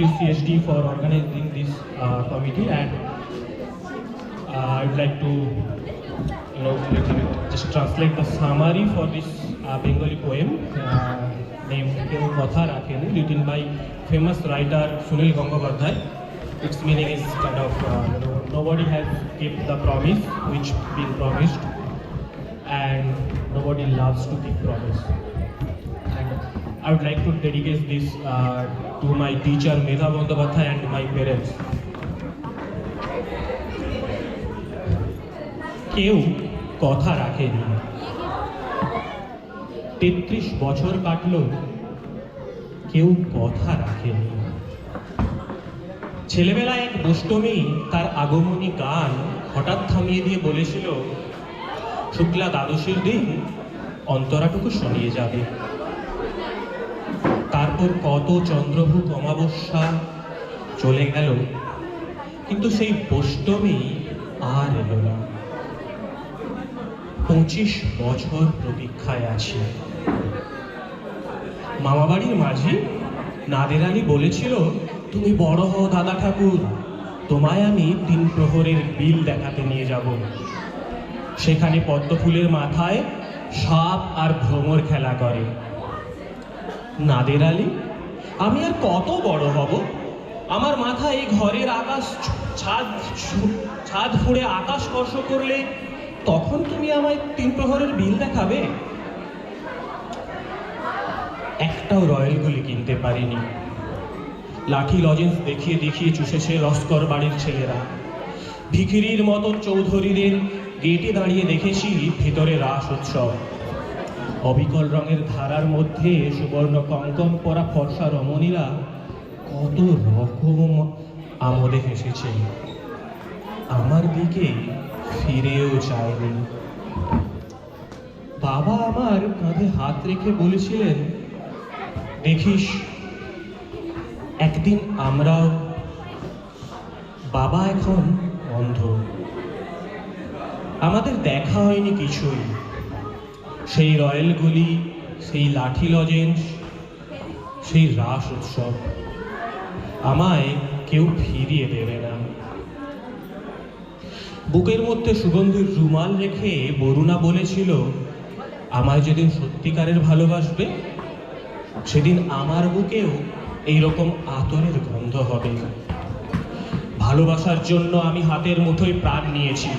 you CSD for organizing this committee, and I would like to just translate the summary for this Bengali poem named Keu Kotha Rakheni, written by famous writer Sunil Gangopadhyay. Its meaning is kind of nobody has kept the promise which been promised, and nobody loves to keep promise. And I would like to dedicate this to my teacher Medha Bandyopadhyay and my parents. কেউ কথা রাখেনি, ৩৩ বছর কাটলো, কেউ কথা রাখেনি। ছেলেবেলায় এক দুষ্টমি তার আগমনী গান হঠাৎ থামিয়ে দিয়ে বলেছিল, শুক্লা দ্বাদশীর দিন অন্তরাটুকু শোনিয়ে যাবে। তারপর কত চন্দ্রভূক অমাবস্যা চলে গেল, কিন্তু সেই বৈষ্টমী আর এলো না। ২৫ বছর প্রতীক্ষায় আছি। মামাবাড়ির মাঝি নাদের আলী বলেছিল, তুমি বড় হও দাদা ঠাকুর, তোমায় আমি ৩ প্রহরের বিল দেখাতে নিয়ে যাব। সেখানে পদ্মফুলের মাথায় সাপ আর ভ্রমর খেলা করে। নাদের আলী, আমি আর কত বড় হব? আমার মাথায় এই ঘরের আকাশ ছাদ ফুঁড়ে আকাশ স্পর্শ করলে তখন তুমি আমায় ৩ প্রহরের বিল দেখাবে? একটাও রয়্যাল গুলি কিনতে পারিনি। লাঠি লজেন্স দেখিয়ে দেখিয়ে চুষেছে লস্কর বাড়ির ছেলেরা। ভিখিরির মতন চৌধুরীদের গেটে দাঁড়িয়ে দেখেছি ভিতরে রাস উৎসব। অবিকল রঙের ধারার মধ্যে সুবর্ণ কঙ্কন পরা ফর্সা রমণীরা কত রকম আমোদে হেসেছে, আমার দিকে ফিরেও চায়নি। বাবা আমার কাঁধে হাত রেখে বলেছিলেন, দেখিস একদিন আমরাও। বাবা এখন অন্ধ, আমাদের দেখা হয়নি কিছুই। সেই রয়্যালগুলি, সেই লাঠি লজেন্স, সেই রাস উৎসব আমায় কেউ ফিরিয়ে দেবে না। বুকের মধ্যে সুগন্ধির রুমাল রেখে বরুণা বলেছিল, আমায় যেদিন সত্যিকারের ভালোবাসবে সেদিন আমার বুকেও এইরকম আতরের গন্ধ হবে। ভালোবাসার জন্য আমি হাতের মুঠোয় প্রাণ নিয়েছি,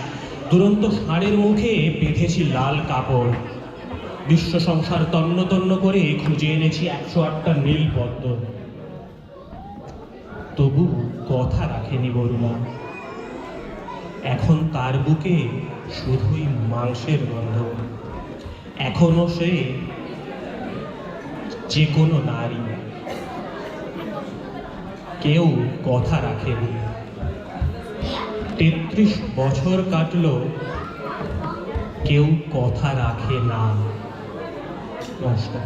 দুরন্ত ষাঁড়ের মুখে বেঁধেছি লাল কাপড়। বিশ্ব সংসার তন্ন তন্ন করে খুঁজে এনেছি ১০৮টা নীল পদ্ম। তবু কথা রাখেনি বরুণা, এখন তার বুকে শুধুই মাংসের গন্ধ। এখনো সে যে কোনো নারী। কেউ কথা রাখেনি, ৩৩ বছর কাটলো, কেউ কথা রাখে না। নমস্কার।